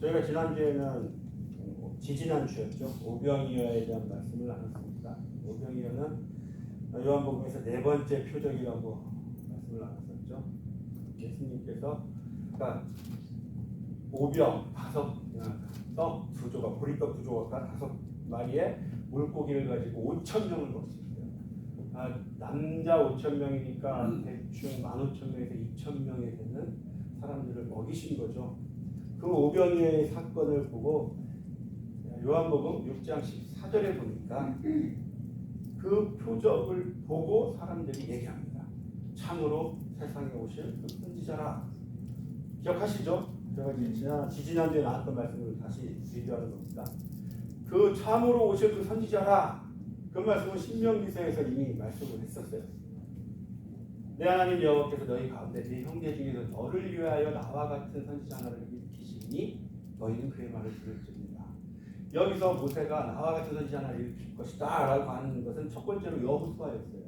저희가 지난주에는 지지난주였죠. 오병이어에 대한 말씀을 나눴습니다. 오병이어는 요한복음에서 네 번째 표적이라고 말씀을 나눴었죠. 예수님께서 그러니까 오병 떡 두 조각, 보리떡 두 조각과 5마리의 물고기를 가지고 5,000명을 먹었어요. 남자 5,000명이니까 대충 15,000명에서 2,000명이 되는 사람들을 먹이신 거죠. 그 오병이어의 사건을 보고 요한복음 6장 14절에 보니까 그 표적을 보고 사람들이 얘기합니다. 참으로 세상에 오실 그 선지자라. 기억하시죠? 제가 지지난주에 나왔던 말씀을 다시 리뷰하는 겁니다. 그 참으로 오실 그 선지자라. 그 말씀은 신명기서에서 이미 말씀을 했었어요. 내 하나님 여호와께서 너희 가운데 네 형제 중에서 너를 위하여 나와 같은 선지자 하나를 일으키시니 너희는 그의 말을 들을지니라. 여기서 모세가 나와 같은 선지자 하나를 일으킬 것이다 라고 하는 것은 첫 번째로 여호수아였어요.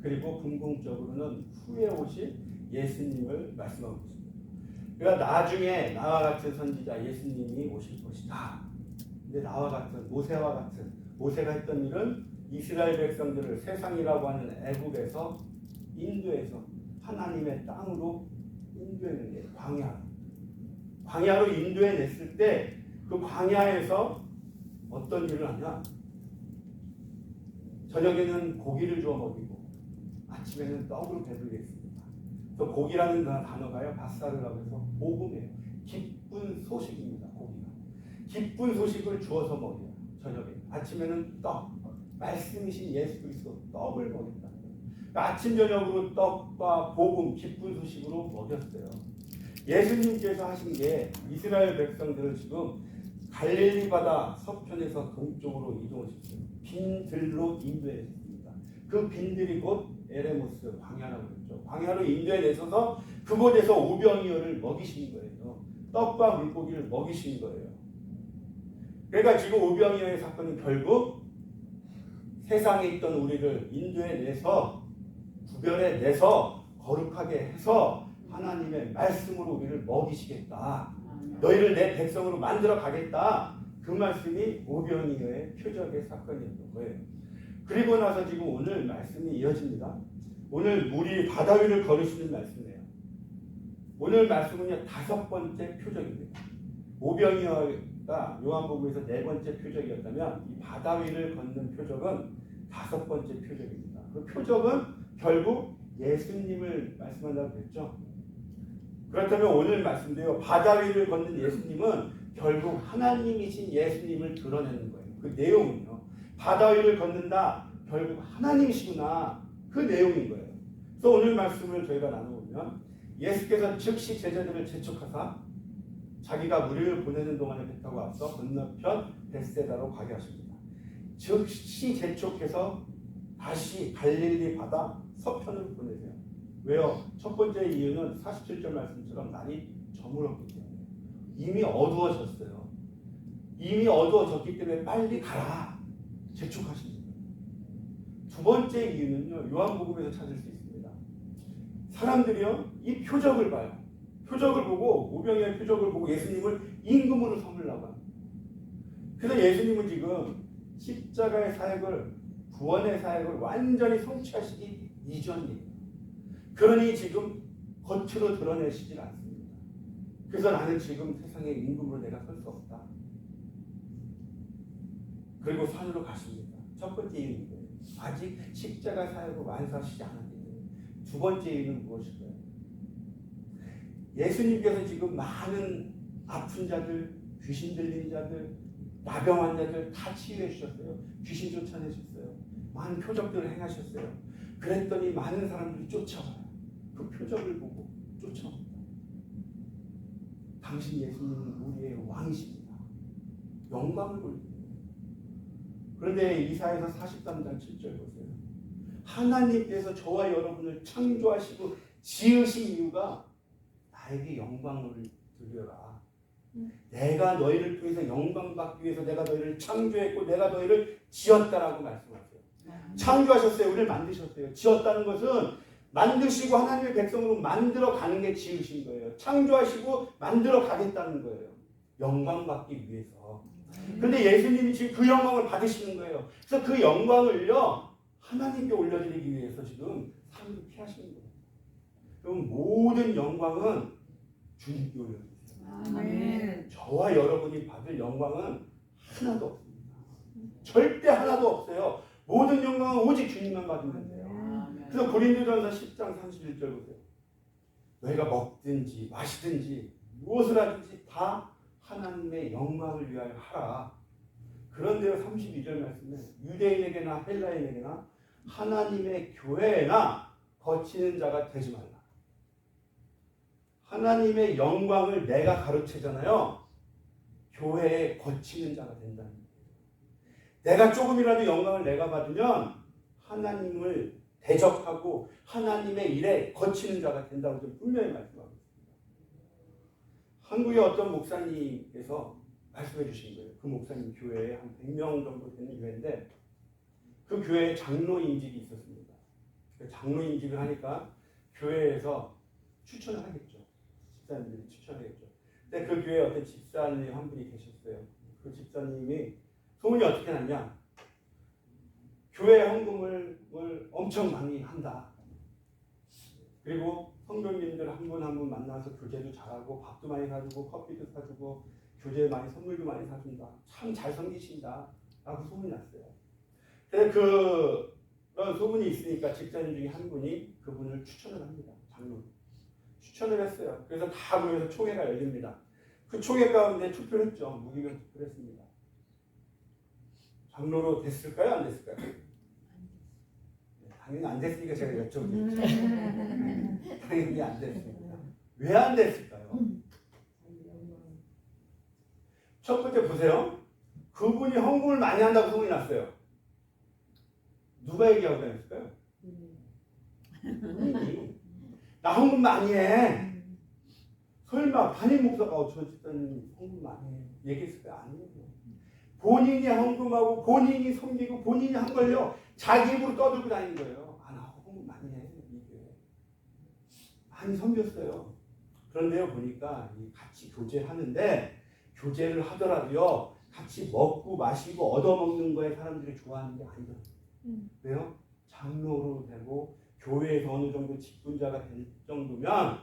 그리고 궁극적으로는 후에 오실 예수님을 말씀하고 있습니다. 그러니까 나중에 나와 같은 선지자 예수님이 오실 것이다. 근데 나와 같은 모세와 같은 모세가 했던 일은 이스라엘 백성들을 세상이라고 하는 애국에서 인도에서 하나님의 땅으로 인도해낸 게 광야로 인도해냈을 때 그 광야에서 어떤 일을 하냐? 저녁에는 고기를 주어 먹이고 아침에는 떡으로 배불리 했습니다. 또 고기라는 단어가요 바사르라고 해서 복음이에요. 기쁜 소식입니다. 고기가 기쁜 소식을 주어서 먹여요. 저녁에 아침에는 떡 말씀이신 예수 그리스도 떡을 먹였다. 그러니까 아침 저녁으로 떡과 복음 기쁜 소식으로 먹였어요. 예수님께서 하신 게 이스라엘 백성들을 지금 갈릴리 바다 서편에서 동쪽으로 이동하셨어요. 빈들로 인도했습니다. 그 빈들이 곧 에레모스 광야라고 했죠. 광야로 인도에 내셔서 그곳에서 오병이어를 먹이신 거예요. 떡과 물고기를 먹이신 거예요. 그러니까 지금 오병이어의 사건은 결국 세상에 있던 우리를 인도에 내서 구별해 내서 거룩하게 해서 하나님의 말씀으로 우리를 먹이시겠다. 너희를 내 백성으로 만들어 가겠다. 그 말씀이 오병이어의 표적의 사건이었던 거예요. 그리고 나서 지금 오늘 말씀이 이어집니다. 오늘 물이 바다 위를 걸으시는 말씀이에요. 오늘 말씀은요 5번째 표적입니다. 오병이어가 요한복음에서 4번째 표적이었다면 이 바다 위를 걷는 표적은 5번째 표적입니다. 그 표적은 결국 예수님을 말씀한다고 했죠. 그렇다면 오늘 말씀대로 바다 위를 걷는 예수님은 결국 하나님이신 예수님을 드러내는 거예요. 그 내용은요. 바다 위를 걷는다. 결국 하나님이시구나. 그 내용인 거예요. 그래서 오늘 말씀을 저희가 나눠보면 예수께서 즉시 제자들을 재촉하사 자기가 무리를 보내는 동안에 배 타고 앞서 건너편 벳세다로 가게 하십니다. 즉시 재촉해서 다시 갈릴리 바다 서편으로 보내세요. 왜요? 첫 번째 이유는 47절 말씀처럼 날이 저물었기 때문에 이미 어두워졌어요. 이미 어두워졌기 때문에 빨리 가라. 재촉하십니다. 두 번째 이유는요. 요한복음에서 찾을 수 있습니다. 사람들이요. 이 표적을 봐요. 표적을 보고 오병이어의 표적을 보고 예수님을 임금으로 삼으려고 합니다. 그래서 예수님은 지금 십자가의 사역을 구원의 사역을 완전히 성취하시기 이전이에요. 그러니 지금 겉으로 드러내시질 않습니다. 그래서 나는 지금 세상의 임금으로 내가 설 수 없다. 그리고 산으로 가십니다. 첫 번째 이유는 아직 십자가 사역을 완수하시지 않았기 때문에. 두 번째 이유는 무엇일까요? 예수님께서 지금 많은 아픈 자들, 귀신 들린 자들, 나병 환자들 다 치유해 주셨어요. 귀신 쫓아내셨어요. 많은 표적들을 행하셨어요. 그랬더니 많은 사람들이 쫓아와요. 그 표적을 보고 쫓아옵니다. 당신 예수님은 우리의 왕이십니다. 영광을 돌립니다. 그런데 이사야서 43장 7절 보세요. 하나님께서 저와 여러분을 창조하시고 지으신 이유가 나에게 영광을 돌려라. 내가 너희를 통해서 영광 받기 위해서 내가 너희를 창조했고 내가 너희를 지었다라고 말씀하세요. 창조하셨어요. 우리를 만드셨어요. 지었다는 것은 만드시고 하나님의 백성으로 만들어 가는 게 지으신 거예요. 창조하시고 만들어 가겠다는 거예요. 영광받기 위해서. 근데 예수님이 지금 그 영광을 받으시는 거예요. 그래서 그 영광을요 하나님께 올려드리기 위해서 지금 삶을 피하시는 거예요. 그럼 모든 영광은 주님께 올려드리세요. 아멘. 저와 여러분이 받을 영광은 하나도 없습니다. 절대 하나도 없어요. 모든 영광은 오직 주님만 받으면 돼요. 그래서 고린도전서 10장 31절 보세요. 너희가 먹든지 마시든지 무엇을 하든지 다 하나님의 영광을 위하여 하라. 그런데요 32절 말씀에 유대인에게나 헬라인에게나 하나님의 교회나 거치는 자가 되지 말라. 하나님의 영광을 내가 가르치잖아요. 교회에 거치는 자가 된다는 거예요. 내가 조금이라도 영광을 내가 받으면 하나님을 대적하고 하나님의 일에 거치는 자가 된다고 좀 분명히 말씀하고 있습니다. 한국의 어떤 목사님께서 말씀해 주신 거예요. 그 목사님 교회에 한 100명 정도 되는 교회인데 그 교회에 장로인직이 있었습니다. 장로인직을 하니까 교회에서 추천을 하겠죠. 집사님들이 추천하겠죠. 근데 그 교회에 어떤 집사님 한 분이 계셨어요. 그 집사님이 소문이 어떻게 났냐? 교회 헌금을 엄청 많이 한다. 그리고 성도님들 한 분 한 분 만나서 교제도 잘하고 밥도 많이 사주고 커피도 사주고 교제 많이 선물도 많이 사준다. 참 잘 섬기신다. 라고 소문이 났어요. 그래서 그런 소문이 있으니까 집사님 중에 한 분이 그분을 추천을 합니다. 장로 추천을 했어요. 그래서 다 모여서 총회가 열립니다. 그 총회 가운데 투표를 했죠. 무기명 투표를 했습니다. 장로로 됐을까요? 안 됐을까요? 당연히 안 됐으니까 제가 여쭤보겠죠. 당연히 안 됐습니다. 왜 안 됐을까요? 첫 번째 보세요. 그분이 헌금을 많이 한다고 소문이 났어요. 누가 얘기하고 다녔을까요? 본인이. 나 헌금 많이 해. 설마 담임 목사가 저 집사님 헌금 많이 해. 얘기했을까요? 아니에요. 본인이 헌금하고 본인이 섬기고 본인이 한 걸요. 자기 입으로 떠들고 다니는 거예요. 아, 나 헌금 많이 해. 이게. 많이 섬겼어요. 그런데요 보니까 같이 교제하는데 교제를 하더라도요. 같이 먹고 마시고 얻어먹는 거에 사람들이 좋아하는 게 아니더라고요. 왜요? 장로로 되고 교회에서 어느 정도 직분자가 될 정도면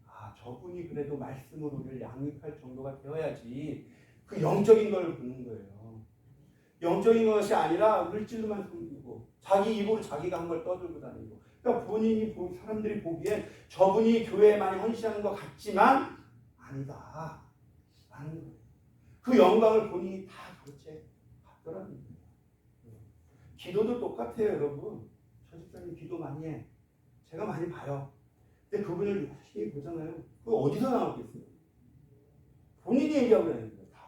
아 저분이 그래도 말씀으로 우리를 양육할 정도가 되어야지 그 영적인 걸 보는 거예요. 영적인 것이 아니라 물질로만 섬기고 자기 입으로 자기가 한 걸 떠들고 다니고 그러니까 본인이 사람들이 보기엔 저분이 교회에 많이 헌신하는 것 같지만 아니다 라는 거예요. 그 영광을 본인이 다 그렇게 받더라는 거예요. 기도도 똑같아요 여러분. 저 집사님 기도 많이 해. 제가 많이 봐요. 근데 그분을 열심히 보잖아요. 그거 어디서 나왔겠어요? 본인이 얘기하고 다니는 거예요. 다.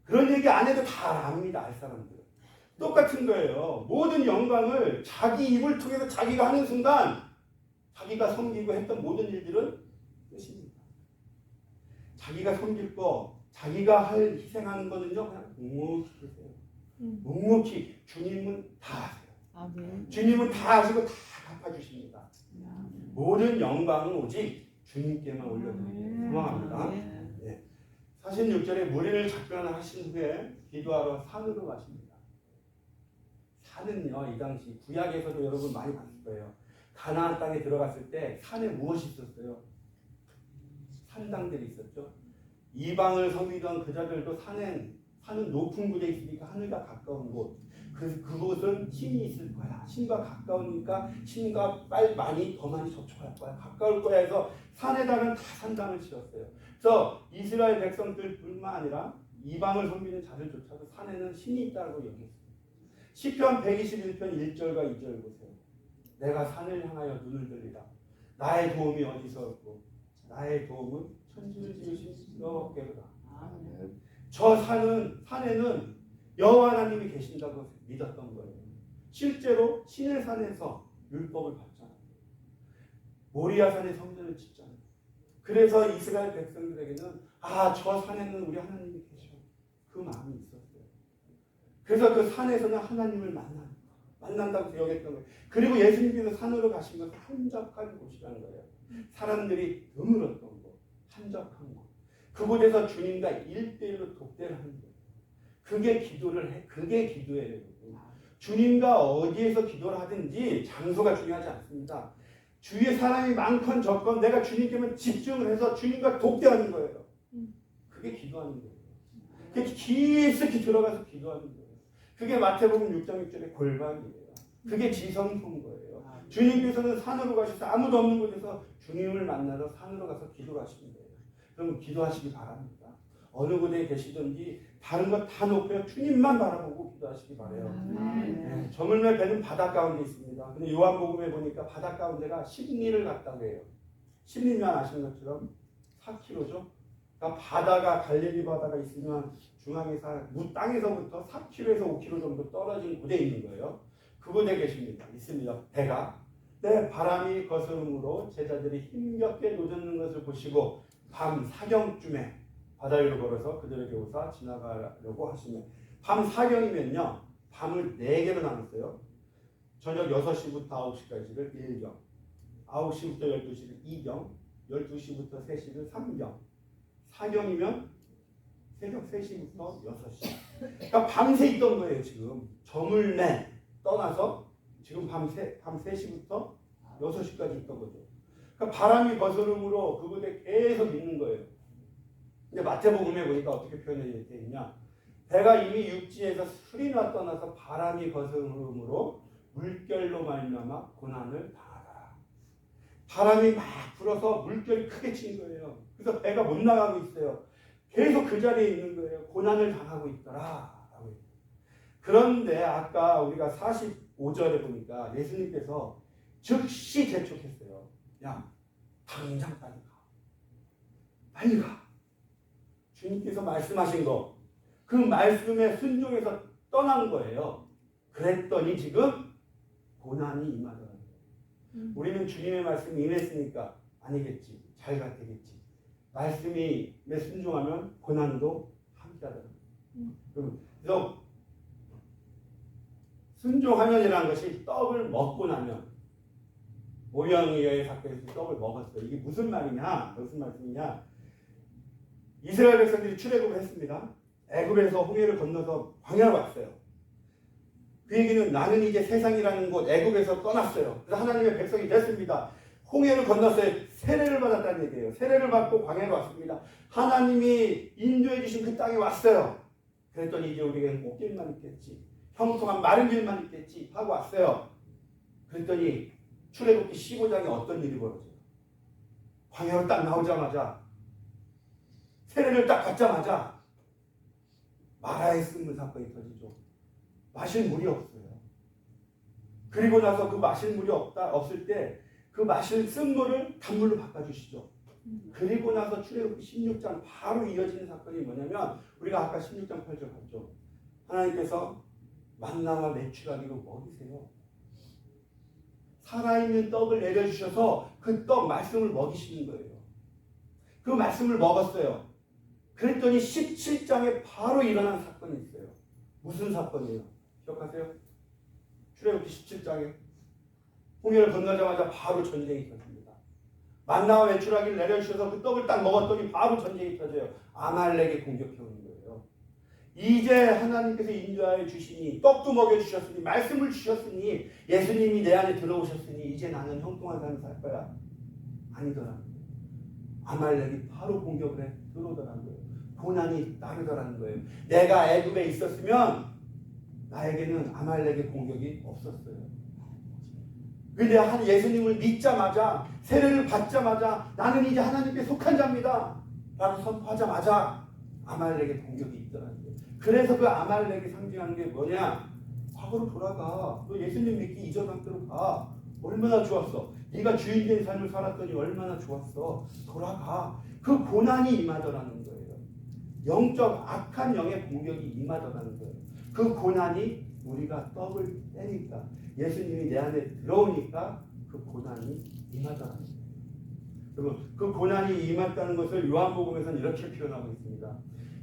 그런 얘기 안 해도 다 압니다. 알 사람들은. 똑같은 거예요. 모든 영광을 자기 입을 통해서 자기가 하는 순간 자기가 섬기고 했던 모든 일들은 끝입니다. 자기가 섬길 거, 자기가 할 희생하는 거는요 그냥 묵묵히 하세요. 묵묵히 주님은 다 하세요. 아멘. 주님은 다 하시고 다 갚아주십니다. 모든 영광은 오직 주님께만 올려드립니다. 소망합니다. 네. 46절에 무리를 작별하신 후에 기도하러 산으로 가십니다. 산은요 이 당시 구약에서도 여러분 많이 봤을 거예요. 가나안 땅에 들어갔을 때 산에 무엇이 있었어요? 산당들이 있었죠. 이방을 섬기던 그자들도 산은 높은 곳에 있으니까 하늘과 가까운 곳. 그래서 그곳은 신이 있을 거야. 신과 가까우니까 신과 더 많이 접촉할 거야. 가까울 거야 해서 산에다가 다 산당을 지었어요. 그래서 이스라엘 백성들뿐만 아니라 이방을 섬기는 자들조차도 산에는 신이 있다고 여겼어요. 시편 121편 1절과 2절 보세요. 내가 산을 향하여 눈을 들리라. 나의 도움이 어디서 없고 나의 도움은 천지를 지으신 여호와께로다. 저 산에는 여호와 하나님이 계신다고 믿었던 거예요. 실제로 신의 산에서 율법을 받잖아요. 모리아산에 성전을 짓잖아요. 그래서 이스라엘 백성들에게는 저 산에는 우리 하나님이 계셔. 그 마음이 있었어요. 그래서 그 산에서는 하나님을 만난다고 여겼던 거예요. 그리고 예수님께서 산으로 가신 것은 한적한 곳이라는 거예요. 사람들이 드물었던 곳, 한적한 곳. 그곳에서 주님과 1대1로 독대를 하는 거예요. 그게 기도예요. 주님과 어디에서 기도를 하든지 장소가 중요하지 않습니다. 주위에 사람이 많건 적건 내가 주님께만 집중을 해서 주님과 독대하는 거예요. 그게 기도하는 거예요. 그게 깊숙이 들어가서 기도하는 거예요. 그게 마태복음 6장 6절의 골방이에요. 그게 지성소인 거예요. 주님께서는 산으로 가셔서 아무도 없는 곳에서 주님을 만나러 산으로 가서 기도를 하시는 거예요. 그럼 기도하시기 바랍니다. 어느 곳에 계시든지 다른 것 다 놓고요. 주님만 바라보고 기도하시기 바라요. 네, 저물매 배는 바다 가운데 있습니다. 근데 요한복음에 보니까 바다 가운데가 십리를 갔다고 해요. 십리면 아시는 것처럼 4km죠. 그러니까 바다가 갈릴리 바다가 있으면 중앙에서 땅에서부터 4km에서 5km 정도 떨어진 곳에 있는 거예요. 그곳에 계십니다. 있습니다. 배가. 네, 바람이 거스름으로 제자들이 힘겹게 노젓는 것을 보시고 밤 사경쯤에 바다 위로 걸어서 그들에게 오사 지나가려고 하시며 밤 사경이면요. 밤을 4개로 나눴어요. 저녁 6시부터 9시까지를 1경, 9시부터 12시를 2경, 12시부터 3시를 3경, 사경이면 새벽 3시부터 6시. 그러니까 밤새 있던 거예요. 지금 저물매 떠나서 지금 밤 3시부터 6시까지 있던 거죠. 그러니까 바람이 거스름으로 그곳에 계속 있는 거예요. 근데 마태복음에 보니까 어떻게 표현이 되어 있냐. 배가 이미 육지에서 수리나 떠나서 바람이 거스름으로 물결로 말미암아 고난을 당하더라. 바람이 막 불어서 물결이 크게 친 거예요. 그래서 배가 못 나가고 있어요. 계속 그 자리에 있는 거예요. 고난을 당하고 있더라. 그런데 아까 우리가 45절에 보니까 예수님께서 즉시 재촉했어요. 야, 당장 빨리 가. 빨리 가. 주님께서 말씀하신 거, 그 말씀에 순종해서 떠난 거예요. 그랬더니 지금 고난이 임하더라는 거예요. 우리는 주님의 말씀이 임했으니까 아니겠지. 잘 되겠지. 말씀에 순종하면 고난도 함께하더라는 거예요. 그래서 순종하면이라는 것이 떡을 먹고 나면 모형의 사건에서 떡을 먹었어요. 이게 무슨 말이냐? 무슨 말씀이냐? 이스라엘 백성들이 출애굽을 했습니다. 애굽에서 홍해를 건너서 광야로 왔어요. 그 얘기는 나는 이제 세상이라는 곳 애굽에서 떠났어요. 그래서 하나님의 백성이 됐습니다. 홍해를 건넜어요. 세례를 받았다는 얘기예요. 세례를 받고 광야로 왔습니다. 하나님이 인도해 주신 그 땅에 왔어요. 그랬더니 이제 우리에게는 꽃길만 있겠지. 형통한 마른 길만 있겠지 하고 왔어요. 그랬더니 출애굽기 15장에 어떤 일이 벌어져요? 광야로 딱 나오자마자 세례를 딱 받자마자 마라의 쓴물 사건이 터지죠. 마실 물이 없어요. 그리고 나서 그 마실 물이 없을 때 그 마실 쓴 물을 단물로 바꿔주시죠. 그리고 나서 출애굽기 16장 바로 이어지는 사건이 뭐냐면 우리가 아까 16장 8절 봤죠. 하나님께서 만나와 메추라기로 먹이세요. 살아있는 떡을 내려주셔서 그 떡 말씀을 먹이시는 거예요. 그 말씀을 먹었어요. 그랬더니 17장에 바로 일어난 사건이 있어요. 무슨 사건이에요? 기억하세요? 출애굽기 17장에 홍해를 건너자마자 바로 전쟁이 터집니다. 만나와 메추라기를 내려주셔서 그 떡을 딱 먹었더니 바로 전쟁이 터져요. 아말렉이 공격해 오는 거예요. 이제 하나님께서 인도하여 주시니 떡도 먹여주셨으니 말씀을 주셨으니 예수님이 내 안에 들어오셨으니 이제 나는 형통한 삶을 살 거야. 아니더라는 거예요. 아말렉이 바로 공격을 해 들어오더라는 거예요. 고난이 따르더라는 거예요. 내가 애굽에 있었으면 나에게는 아말렉의 공격이 없었어요. 근데 예수님을 믿자마자 세례를 받자마자 나는 이제 하나님께 속한 자입니다 라고 선포하자마자 아말렉의 공격이 있더라는 거예요. 그래서 그 아말렉이 상징하는 게 뭐냐? 과거로 돌아가. 너 예수님 믿기 이전 상태로 가. 얼마나 좋았어. 네가 주인된 삶을 살았더니 얼마나 좋았어. 돌아가. 그 고난이 임하더라는 거예요. 영적 악한 영의 공격이 임하더라는 거예요. 그 고난이 우리가 떡을 떼니까 예수님이 내 안에 들어오니까 그 고난이 임하더라는 거예요. 그리고 그 고난이 임했다는 것을 요한복음에서는 이렇게 표현하고 있습니다.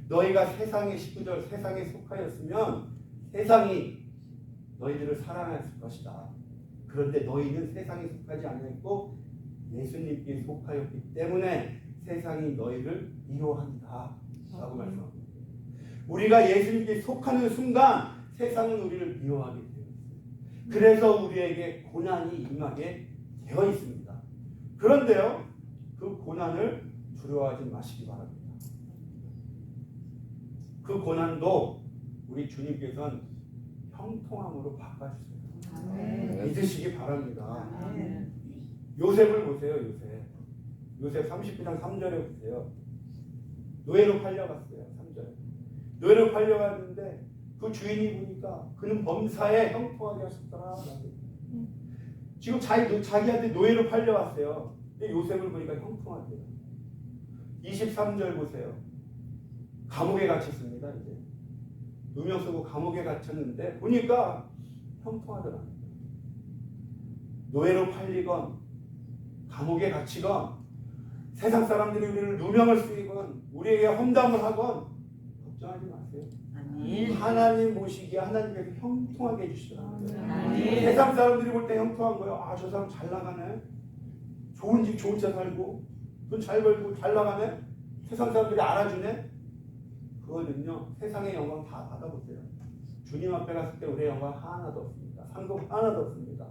너희가 세상의 19절 세상에 속하였으면 세상이 너희들을 사랑했을 것이다. 그런데 너희는 세상에 속하지 아니했고 예수님께 속하였기 때문에 세상이 너희를 미워한다 라고 말씀합니다. 우리가 예수님께 속하는 순간 세상은 우리를 미워하게 되어 있어요. 그래서 우리에게 고난이 임하게 되어 있습니다. 그런데요, 그 고난을 두려워하지 마시기 바랍니다. 그 고난도 우리 주님께서는 형통함으로 바꿔주세요. 믿으시기 바랍니다. 요셉을 보세요. 요셉 30장 3절에 보세요. 노예로 팔려갔어요. 3절. 노예로 팔려갔는데 그 주인이 보니까 그는 범사에 형통하게 하셨더라. 지금 자기한테 노예로 팔려갔어요. 근데 요셉을 보니까 형통하대요. 23절 보세요. 감옥에 갇혔습니다. 이제 누명 쓰고 감옥에 갇혔는데 보니까 형통하더라. 노예로 팔리건 감옥에 갇히건 세상 사람들이 우리를 누명을 쓰이건 우리에게 험담을 하건 걱정하지 마세요. 아멘. 하나님 보시기에 하나님께서 형통하게 해주시더라고요. 세상 사람들이 볼 때 형통한 거예요. 아, 저 사람 잘 나가네. 좋은 집 좋은 차 살고 돈 잘 벌고 잘 나가네. 세상 사람들이 알아주네. 그거는요, 세상의 영광 다 받아보세요. 주님 앞에 갔을 때 우리의 영광 하나도 없습니다. 상급 하나도 없습니다.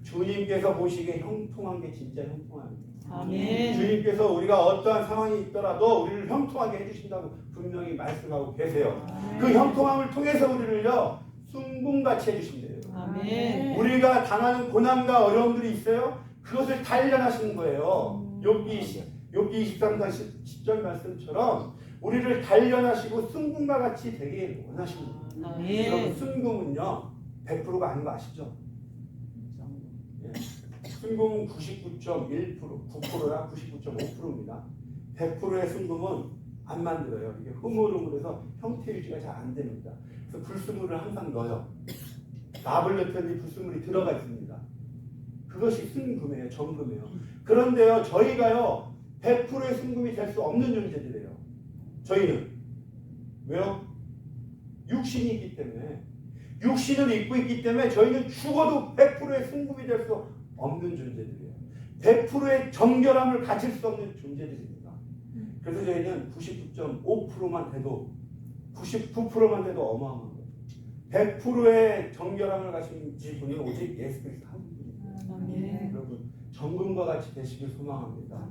주님께서 보시기에 형통한 게 진짜 형통합니다. 아멘. 주님께서 우리가 어떠한 상황이 있더라도 우리를 형통하게 해주신다고 분명히 말씀하고 계세요. 아멘. 그 형통함을 통해서 우리를요, 순금같이 해주신대요. 아멘. 우리가 당하는 고난과 어려움들이 있어요. 그것을 단련하시는 거예요. 욥기 23장 10절 말씀처럼 우리를 단련하시고 순금과 같이 되게 원하십니다. 여러분, 순금은요 100%가 아닌 거 아시죠? 순금은 99.1%, 9%라 99.5%입니다. 100%의 순금은 안 만들어요. 이게 흐물흐물해서 형태 유지가 잘 안 됩니다. 그래서 불순물을 항상 넣어요. 납을 넣더니 불순물이 들어가 있습니다. 그것이 순금이에요. 정금이에요. 그런데요, 저희가요 100%의 순금이 될 수 없는 존재들이에요. 저희는 왜요? 육신이 있기 때문에, 육신을 입고 있기 때문에 저희는 죽어도 100%의 순금이 될 수 없는 존재들이에요. 100%의 정결함을 가질 수 없는 존재들입니다. 그래서 저희는 99.5%만 돼도, 99%만 돼도 어마어마한 거예요. 100%의 정결함을 가진 분이 오직 예수 그리스도 한 분입니다. 여러분, 정금과 같이 되시길 소망합니다.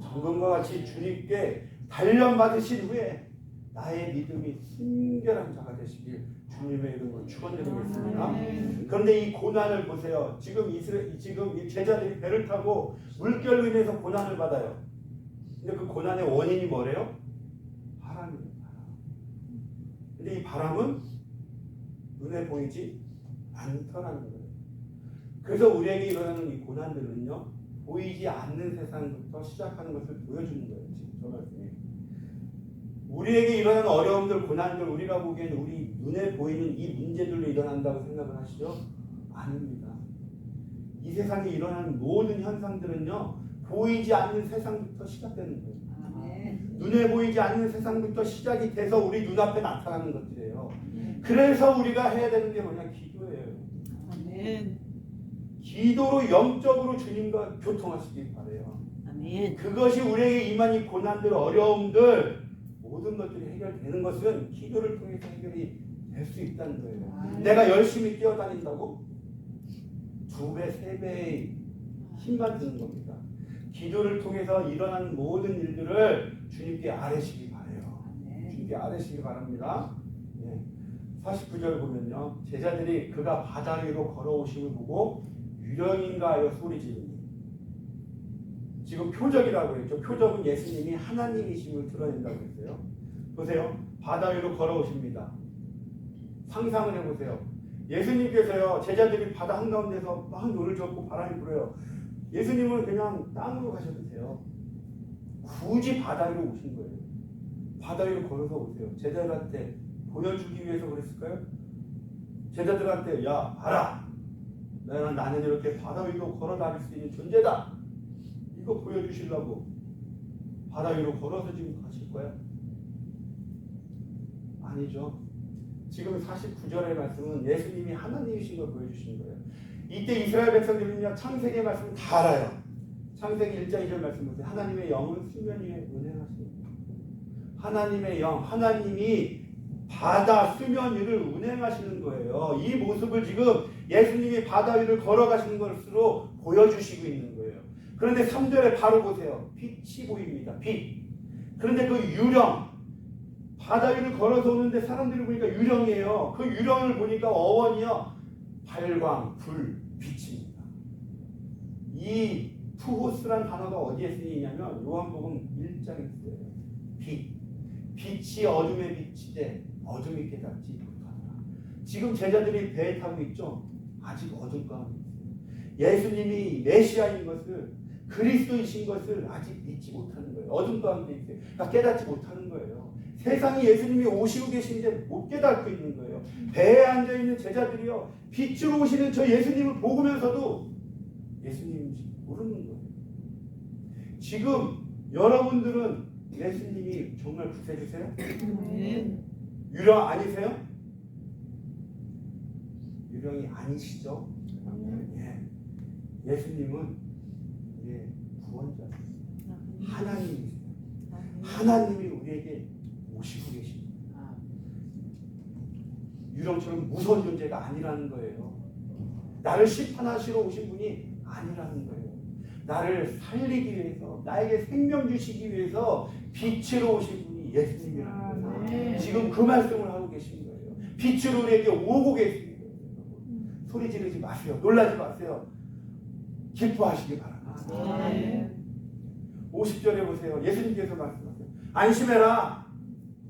정금과 같이 주님께 단련받으신 후에 나의 믿음이 순결한 자가 되시길 주님의 이름으로 축원드리겠습니다. 그런데 이 고난을 보세요. 지금 이 제자들이 배를 타고 물결로 인해서 고난을 받아요. 근데 그 고난의 원인이 뭐래요? 바람이에요. 근데 이 바람은 눈에 보이지 않더라는 거예요. 그래서 우리에게 일어나는 이 고난들은요, 보이지 않는 세상부터 시작하는 것을 보여주는 거예요. 지금 저 말씀이. 우리에게 일어나는 어려움들, 고난들, 우리가 보기에는 우리 눈에 보이는 이 문제들로 일어난다고 생각을 하시죠? 아닙니다. 이 세상에 일어나는 모든 현상들은요, 보이지 않는 세상부터 시작되는 거예요. 눈에 보이지 않는 세상부터 시작이 돼서 우리 눈앞에 나타나는 것들이에요. 그래서 우리가 해야 되는 게 뭐냐? 기도예요. 아멘. 기도로 영적으로 주님과 교통하시길 바라요. 아멘. 그것이 우리에게 임한 이 고난들, 어려움들, 모든 것들이 해결되는 것은 기도를 통해서 해결이 될 수 있다는 거예요. 아멘. 내가 열심히 뛰어다닌다고 2배, 3배의 힘만 드는 겁니다. 기도를 통해서 일어나는 모든 일들을 주님께 아뢰시기 바라요. 주님께 아뢰시기 바랍니다. 49절 보면요, 제자들이 그가 바다 위로 걸어오심을 보고 유령인가 하여 소리지르니, 지금 표적이라고 했죠. 표적은 예수님이 하나님이심을 드러낸다고 했어요. 보세요, 바다 위로 걸어오십니다. 상상을 해보세요. 예수님께서요, 제자들이 바다 한가운데서 막 노를 젓고 바람이 불어요. 예수님은 그냥 땅으로 가셔도 돼요. 굳이 바다 위로 오신 거예요. 바다 위로 걸어서 오세요. 제자들한테 보여주기 위해서 그랬을까요? 제자들한테, 야, 봐라, 나는 이렇게 바다 위로 걸어 다닐 수 있는 존재다, 이거 보여주시려고 바다 위로 걸어서 지금 가실 거야? 아니죠. 지금 49절의 말씀은 예수님이 하나님이신 걸 보여주시는 거예요. 이때 이스라엘 백성들은요, 창세기 말씀 다 알아요. 창세기 1장 2절 말씀 보세요. 하나님의 영은 수면 위에 운행하십니다. 하나님의 영, 하나님이 바다 수면 위를 운행하시는 거예요. 이 모습을 지금 예수님이 바다 위를 걸어가시는 것으로 보여주시고 있는 거예요. 그런데 3절에 바로 보세요. 빛이 보입니다. 빛. 그런데 그 유령, 바다 위를 걸어서 오는데 사람들이 보니까 유령이에요. 그 유령을 보니까 어원이요, 발광, 불, 빛입니다. 이 투호스란 단어가 어디에 쓰이냐면 요한복음 1장에 쓰여요. 빛. 빛이 어둠에 비치되 어둠이 깨닫지 못하더라. 지금 제자들이 배에 타고 있죠. 아직 어둠 가운데 있어요. 예수님이 메시아인 것을, 그리스도이신 것을 아직 믿지 못하는 거예요. 어둠 가운데 있어요. 그러니까 깨닫지 못하는 거예요. 세상에 예수님이 오시고 계신데 못 깨닫고 있는 거예요. 배에 앉아있는 제자들이요, 빛으로 오시는 저 예수님을 보면서도 예수님인지 모르는 거예요. 지금 여러분들은 예수님이 정말 구세주세요? 유령 아니세요? 유령이 아니시죠? 예. 예수님은 구원자세요. 하나님이세요. 하나님이 우리에게 오시고 계십니다. 유령처럼 무서운 존재가 아니라는 거예요. 나를 심판하시러 오신 분이 아니라는 거예요. 나를 살리기 위해서, 나에게 생명 주시기 위해서 빛으로 오신 분이 예수님이라는 거예요. 지금 그 말씀을 하고 계신 거예요. 빛으로 우리에게 오고 계신 거예요. 소리 지르지 마세요. 놀라지 마세요. 기뻐하시기 바랍니다. 50절에 보세요. 예수님께서 말씀하세요. 안심해라.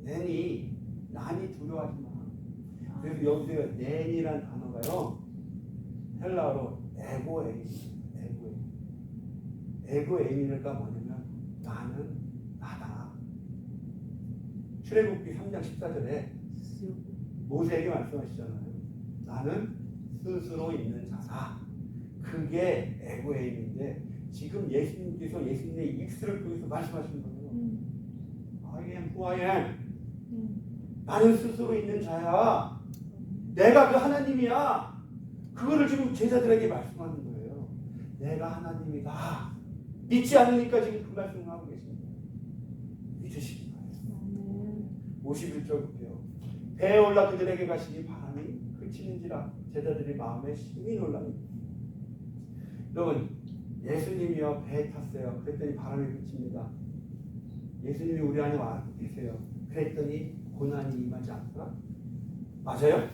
난이 두려워하지 마. 그래서 여기서 낸이란 단어가요, 헬라어로 에고에이니가 뭐냐면 나는 나다. 출애굽기 3장 14절에 모세에게 말씀하시잖아요. 나는 스스로 있는 자다. 그게 에고에이인데 지금 예수님께서 예수님의 입술을 통해서 말씀하시는 거예요. I am who I am. 나는 스스로 있는 자야. 내가 그 하나님이야. 그거를 지금 제자들에게 말씀하는 거예요. 내가 하나님이다. 믿지 않으니까 지금 그 말씀을 하고 계십니다. 믿으시기 바랍니다. 51절 볼게요. 배에 올라 그들에게 가시니 바람이 그치는지라 제자들이 마음에 심히 놀라니. 여러분, 예수님이요 배에 탔어요. 그랬더니 바람이 그칩니다. 예수님이 우리 안에 와 계세요. 그랬더니 고난이 임하지 않더라. 맞아요?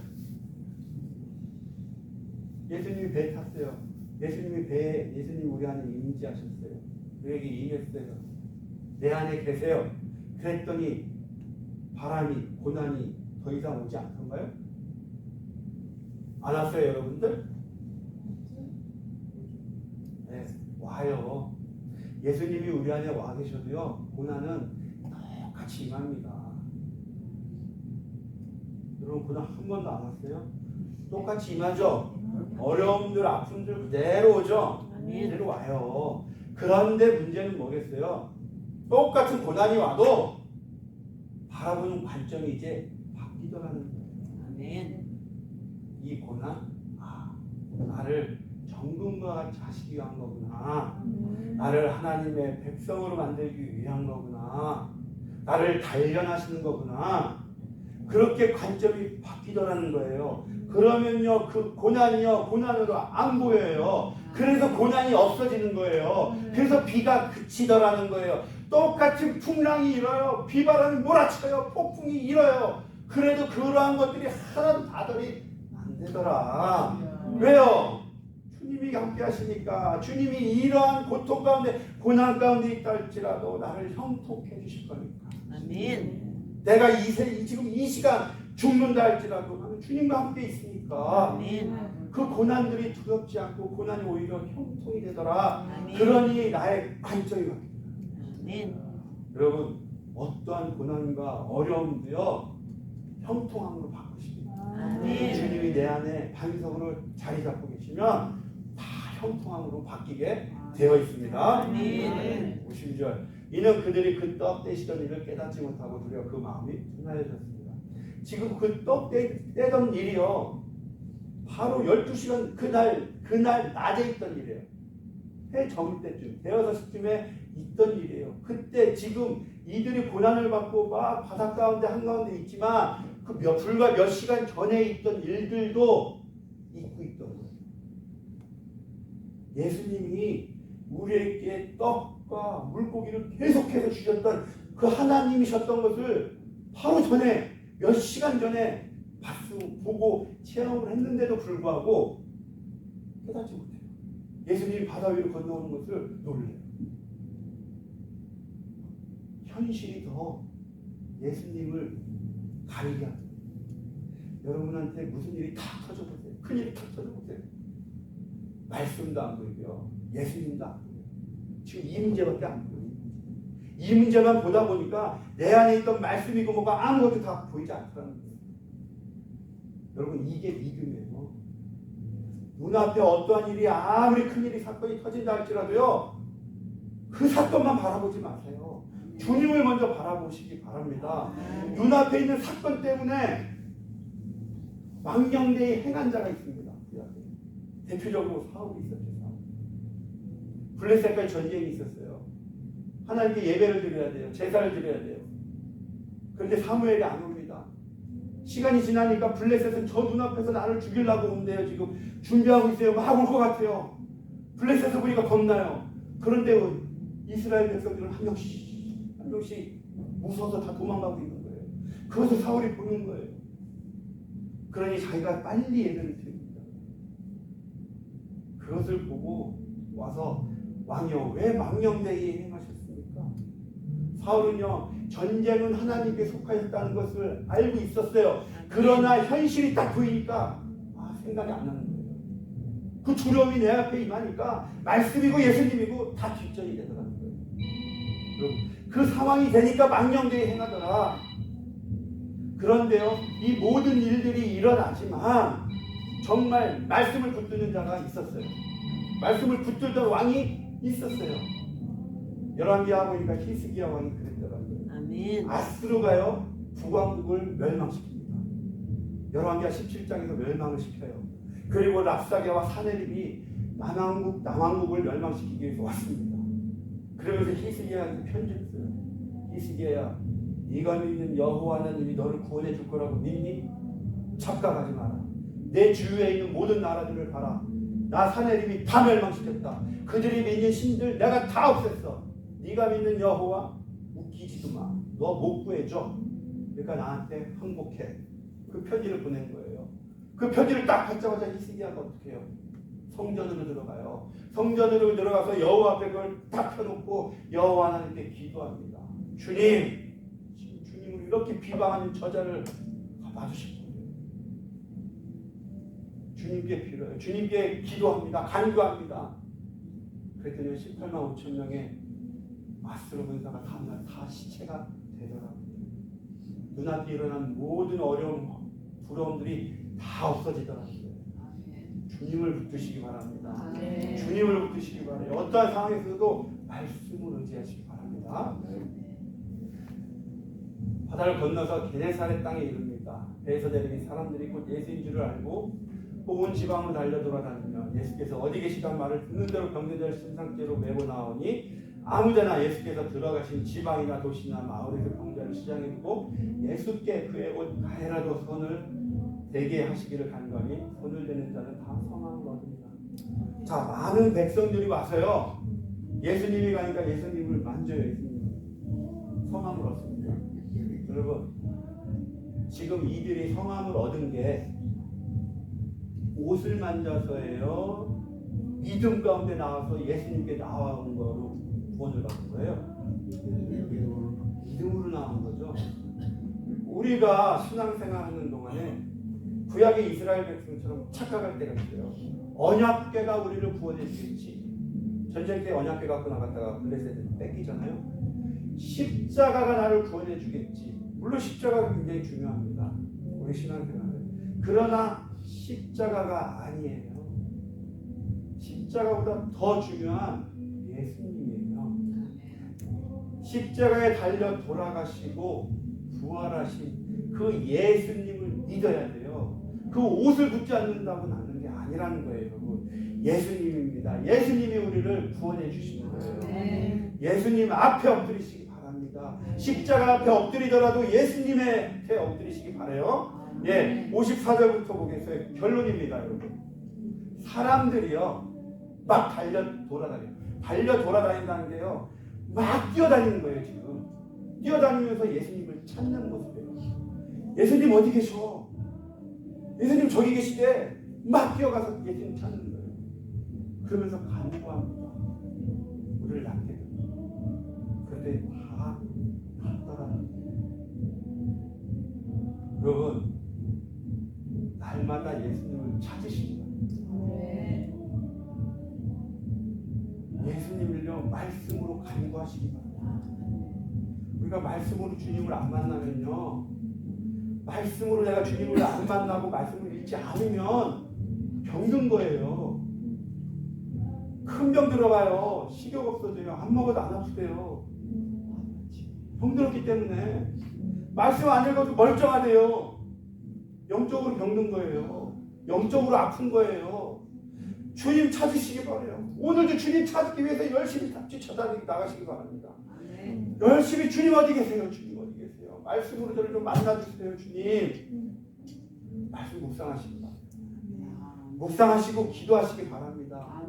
예수님이 배에 탔어요. 예수님이 우리 안에 임재하셨어요. 우리에게 임했어요. 내 안에 계세요. 그랬더니 바람이, 고난이 더 이상 오지 않던가요? 안 왔어요, 여러분들? 네, 와요. 예수님이 우리 안에 와 계셔도요, 고난은 똑같이 임합니다. 여러분, 고난 한 번도 안 왔어요? 똑같이 임하죠? 어려움들, 아픔들 그대로 오죠? 그대로 와요. 그런데 문제는 뭐겠어요? 똑같은 고난이 와도 바라보는 관점이 이제 바뀌더라는 거예요. 이 고난, 나를 정금과 같이 하시기 위한 거구나. 나를 하나님의 백성으로 만들기 위한 거구나. 나를 단련하시는 거구나. 그렇게 관점이 바뀌더라는 거예요. 그러면요, 그 고난이요, 고난으로 안 보여요. 그래서 고난이 없어지는 거예요. 그래서 비가 그치더라는 거예요. 똑같이 풍랑이 일어요. 비바람이 몰아쳐요. 폭풍이 일어요. 그래도 그러한 것들이 하나도 다들이 안 되더라. 왜요? 주님이 함께 하시니까. 주님이 이러한 고통 가운데, 고난 가운데 있다 할지라도 나를 형통해 주실 거니까. 아멘. 내가 지금 이 시간 죽는다 할지라도 나는 주님과 함께 있으니까. 아멘. 그 고난들이 두렵지 않고 고난이 오히려 형통이 되더라. 아멘. 그러니 나의 관점이 바뀌어요. 아멘. 여러분, 어떠한 고난과 어려움도요, 형통함으로 바꾸십니다. 아멘. 주님이 내 안에 반석으로 자리 잡고 계시면 다 형통함으로 바뀌게 되어 있습니다. 아멘. 52절. 이는 그들이 그 떡 떼시던 일을 깨닫지 못하고 두려 그 마음이 둔하여졌습니다. 지금 그 떡 떼던 일이요, 바로 12시간 그날 낮에 있던 일이에요. 해 저물 때쯤 대여섯 시쯤에 있던 일이에요. 그때 지금 이들이 고난을 받고 막 바닷 가운데 한가운데 있지만 그 불과 몇 시간 전에 있던 일들도 있고 있던 거예요. 예수님이 우리에게 떡과 물고기를 계속해서 주셨던 그 하나님이셨던 것을 바로 전에 몇 시간 전에 보고 체험을 했는데도 불구하고 깨닫지 못해요. 예수님이 바다 위로 건너오는 것을 놀래요. 현실이 더 예수님을 가리게 합니다. 여러분한테 무슨 일이 탁 터져보세요. 큰일이 탁 터져보세요. 말씀도 안 보이고요. 예수님도 안 보여요. 지금 이 문제밖에 안 보여요. 이 문제만 보다 보니까 내 안에 있던 말씀이고 뭐가 아무것도 다 보이지 않더라는 거예요. 여러분 이게 믿음이에요. 눈앞에 어떠한 일이 아무리 큰일이 사건이 터진다 할지라도요. 그 사건만 바라보지 마세요. 주님을 먼저 바라보시기 바랍니다. 눈앞에 있는 사건 때문에 망령되이 행한 자가 있습니다. 대표적으로 사울이 있었죠. 블레셋과의 전쟁이 있었어요. 하나님께 예배를 드려야 돼요. 제사를 드려야 돼요. 그런데 사무엘이 안 옵니다. 시간이 지나니까 블레셋은 저 눈앞에서 나를 죽이려고 온대요. 지금 준비하고 있어요. 막 올 것 같아요. 블레셋을 보니까 겁나요. 그런데 이스라엘 백성들은 한 명씩 무서워서 다 도망가고 있는 거예요. 그것을 사울이 보는 거예요. 그러니 자기가 빨리 예배를 드립니다. 그것을 보고 와서 왕이여 왜 망령되이 행하셨습니까? 사울은요 전쟁은 하나님께 속하였다는 것을 알고 있었어요. 그러나 현실이 딱 보이니까 생각이 안 나는 거예요. 그 두려움이 내 앞에 임하니까 말씀이고 예수님이고 다 뒷전이 되더라는 거예요. 여러분 그 상황이 되니까 망령되이 행하더라. 그런데요 이 모든 일들이 일어나지만 정말 말씀을 붙드는 자가 있었어요. 말씀을 붙들던 왕이 있었어요. 열왕기하 보니까 히스기야 왕이 그랬더라고요. 아멘. 아스루가요 북왕국을 멸망시킵니다. 열왕기하 17장에서 멸망을 시켜요. 그리고 랍사게와 사네립이 남왕국을 멸망시키기 위해서 왔습니다. 그러면서 히스기야한테 편지를 써요. 히스기야야 네가 믿는 여호와 하나님이 너를 구원해 줄 거라고 믿니? 착각하지 마라. 내 주위에 있는 모든 나라들을 봐라. 나 사내림이 다 멸망시켰다. 그들이 믿는 신들 내가 다 없앴어. 네가 믿는 여호와 웃기지도 마. 너 못 구해줘. 그러니까 나한테 항복해. 그 편지를 보낸 거예요. 그 편지를 딱 받자마자 히스기야가 어떻게 해요? 성전으로 들어가요. 성전으로 들어가서 여호와 앞에 그걸 딱 펴놓고 여호와 하나님께 기도합니다. 주님, 주님을 이렇게 비방하는 저자를 봐주십시오. 주님께 빌어요. 주님께 기도합니다. 간구합니다. 그랬더니 18만 5천 명의 아스루 군사가 다음날 다 시체가 되더라고요. 눈앞에 일어난 모든 어려움, 부러움들이 다 없어지더라고요. 주님을 붙드시기 바랍니다. 주님을 붙드시기 바랍니다. 어떠한 상황에서도 말씀을 의지하시기 바랍니다. 바다를 건너서 게네사렛 땅에 이릅니다. 배에서 내리는 사람들이 곧 예수인 줄을 알고 온 지방으로 달려 돌아다니며 예수께서 어디 계시단 말을 듣는 대로 병든자를 심상죄로 메고 나오니 아무데나 예수께서 들어가신 지방이나 도시나 마을에서 병자를 시장에 두고 예수께 그의 옷 가해라도 손을 대게 하시기를 간거니 손을 대는 자는 다 성함을 얻습니다. 자, 많은 백성들이 와서요 예수님이 가니까 예수님을 만져요. 예수님 성함을 얻습니다. 여러분 지금 이들이 성함을 얻은 게 옷을 만져서예요? 믿음 가운데 나와서 예수님께 나온 거로 구원을 받은 거예요? 믿음으로 나온 거죠. 우리가 신앙생활하는 동안에 구약의 이스라엘 백성처럼 착각할 때가 있어요. 언약궤가 우리를 구원해 주겠지. 전쟁 때 언약궤 갖고 나갔다가 블레셋을 뺏기잖아요. 십자가가 나를 구원해 주겠지. 물론 십자가가 굉장히 중요합니다. 우리 신앙생활에. 그러나 십자가가 아니에요. 십자가보다 더 중요한 예수님이에요. 십자가에 달려 돌아가시고 부활하신 그 예수님을 믿어야 돼요. 그 옷을 붙지 않는다고 나는 게 아니라는 거예요, 여러분. 예수님입니다. 예수님이 우리를 구원해 주시는 거예요. 아멘. 예수님 앞에 엎드리시기 바랍니다. 십자가 앞에 엎드리더라도 예수님의 앞에 엎드리시기 바라요. 예, 54절부터 보겠어요. 결론입니다, 여러분. 사람들이요, 막 달려 돌아다닌다는 게요, 막 뛰어다니는 거예요, 지금. 뛰어다니면서 예수님을 찾는 모습이에요. 예수님 어디 계셔? 예수님 저기 계시대. 막 뛰어가서 예수님 찾는 거예요. 그러면서 간구합니다. 우리를 낳게 됩니다. 그런데 다 떠나는 거예요. 여러분, 날마다 예수님을 찾으십니다. 예수님을요, 말씀으로 간구하시기 바랍니다. 우리가 말씀으로 주님을 안 만나면요, 말씀으로 내가 주님을 안 만나고 말씀을 읽지 않으면 병든 거예요. 큰 병 들어가요. 식욕 없어져요. 안 먹어도 안 아프대요. 병들었기 때문에 말씀 안 읽어도 멀쩡하대요. 영적으로 병든 거예요. 영적으로 아픈 거예요. 주님 찾으시기 바라요. 오늘도 주님 찾기 위해서 열심히 쫓아다니고 나가시기 바랍니다. 열심히 주님 어디 계세요? 주님 어디 계세요? 말씀으로 저를 좀 만나주세요. 주님. 말씀 묵상하시기 바랍니다. 묵상하시고 기도하시기 바랍니다.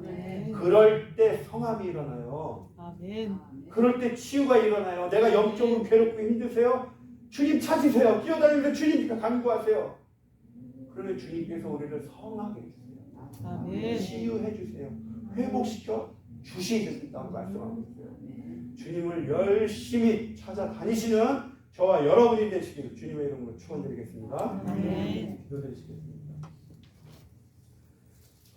그럴 때 성함이 일어나요. 아멘. 그럴 때 치유가 일어나요. 내가 영적으로 괴롭고 힘드세요? 주님 찾으세요. 뛰어다니면서 주님 간구하세요. 그러면 주님께서 우리를 성하게 해주세요. 아멘. 치유해 주세요. 회복시켜 주시겠다고 말씀하고 있어요. 주님을 열심히 찾아다니시는 저와 여러분이 되시길 주님의 이름으로 축원드리겠습니다. 아멘. 기도드리시겠습니다.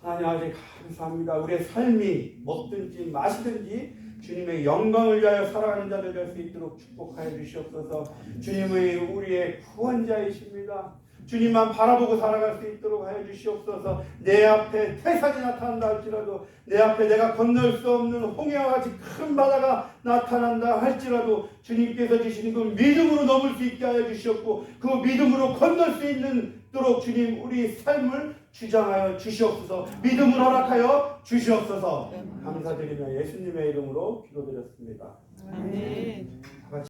하나님 아버지 감사합니다. 우리의 삶이 먹든지 마시든지 주님의 영광을 위하여 살아가는 자들 될 수 있도록 축복하여 주시옵소서. 주님의 우리의 구원자이십니다. 주님만 바라보고 살아갈 수 있도록 하여 주시옵소서. 내 앞에 태산이 나타난다 할지라도, 내 앞에 내가 건널 수 없는 홍해와 같이 큰 바다가 나타난다 할지라도 주님께서 주시는 그 믿음으로 넘을 수 있게 하여 주시옵고, 그 믿음으로 건널 수 있도록 주님 우리 삶을 주장하여 주시옵소서. 믿음을 허락하여 주시옵소서. 감사드리며 예수님의 이름으로 기도드렸습니다. 아멘.